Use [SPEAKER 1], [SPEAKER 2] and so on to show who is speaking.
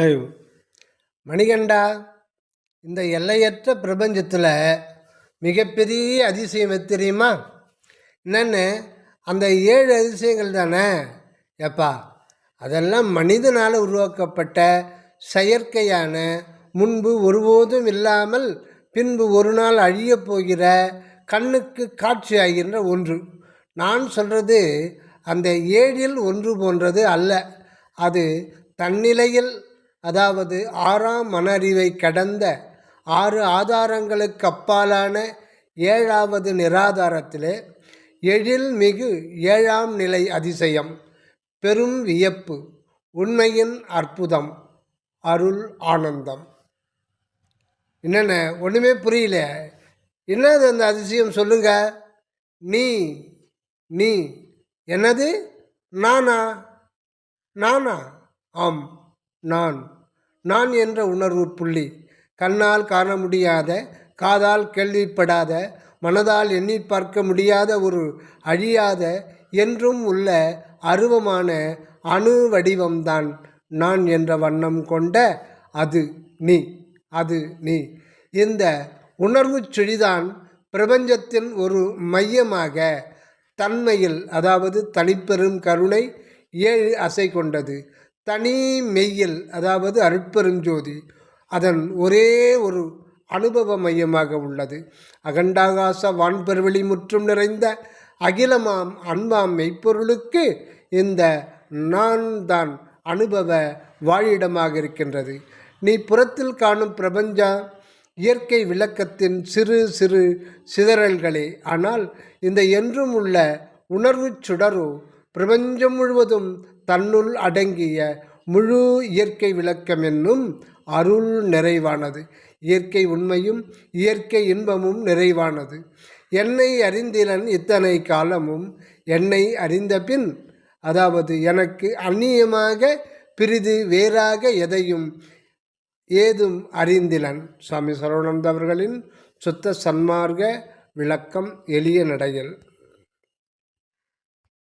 [SPEAKER 1] தயவு மணிகண்டா, இந்த எல்லையற்ற பிரபஞ்சத்தில் மிகப்பெரிய அதிசயம் எது தெரியுமா? என்னென்னு அந்த 7 அதிசயங்கள் தானே. எப்பா, அதெல்லாம் மனிதனால் உருவாக்கப்பட்ட செயற்கையான, முன்பு ஒருபோதும் இல்லாமல் பின்பு ஒரு நாள் அழியப் போகிற, கண்ணுக்கு காட்சி ஆகின்ற ஒன்று. நான் சொல்கிறது அந்த 7இல் ஒன்று போன்றது அல்ல. அது தன்னிலையில், அதாவது 6ஆம் மன அறிவை கடந்த 6 ஆதாரங்களுக்கு அப்பாலான 7வது நிராதாரத்திலே எழில் மிகு 7ஆம் நிலை அதிசயம், பெரும் வியப்பு, உண்மையின் அற்புதம், அருள் ஆனந்தம். என்னென்ன ஒன்றுமே புரியல. என்னது அந்த அதிசயம் சொல்லுங்க. நீ நீ என்னது? நானா? நானா? ஆம், நான் என்ற உணர்வு புள்ளி. கண்ணால் காண முடியாத, காதால் கேள்விப்படாத, மனதால் எண்ணி பார்க்க முடியாத ஒரு அழியாத, என்றும் உள்ள அருவமான அணு வடிவம்தான் நான் என்ற வண்ணம் கொண்ட அது நீ. இந்த உணர்வு செழிதான் பிரபஞ்சத்தின் ஒரு மையமாக தன்மையில், அதாவது தனிப்பெரும் கருணை 7 அசை கொண்டது. தனி மெய்யில், அதாவது அருட்பெருஞ்சோதி அதன் ஒரே ஒரு அனுபவ மையமாக உள்ளது. அகண்டாகாச வான்பெருவெளி முற்றும் நிறைந்த அகிலமாம் அன்பாம் மெய்ப்பொருளுக்கு இந்த நான் தான் அனுபவ வாழிடமாக இருக்கின்றது. நீ புறத்தில் காணும் பிரபஞ்ச இயற்கை விளக்கத்தின் சிறு சிறு சிதறல்களே. ஆனால் இந்த என்றும் உள்ள உணர்வு சுடரோ பிரபஞ்சம் முழுவதும் தன்னுள் அடங்கிய முழு இயற்கை விளக்கம் என்னும் அருள் நிறைவானது. இயற்கை உண்மையும் இயற்கை இன்பமும் நிறைவானது. என்னை அறிந்திலன் இத்தனை காலமும், என்னை அறிந்த பின், அதாவது எனக்கு அந்நியமாக பிரிது வேறாக எதையும் ஏதும் அறிந்திலன். சுவாமி சரவணானந்த அவர்களின் சுத்த சன்மார்க்க விளக்கம் எளிய நடையில்.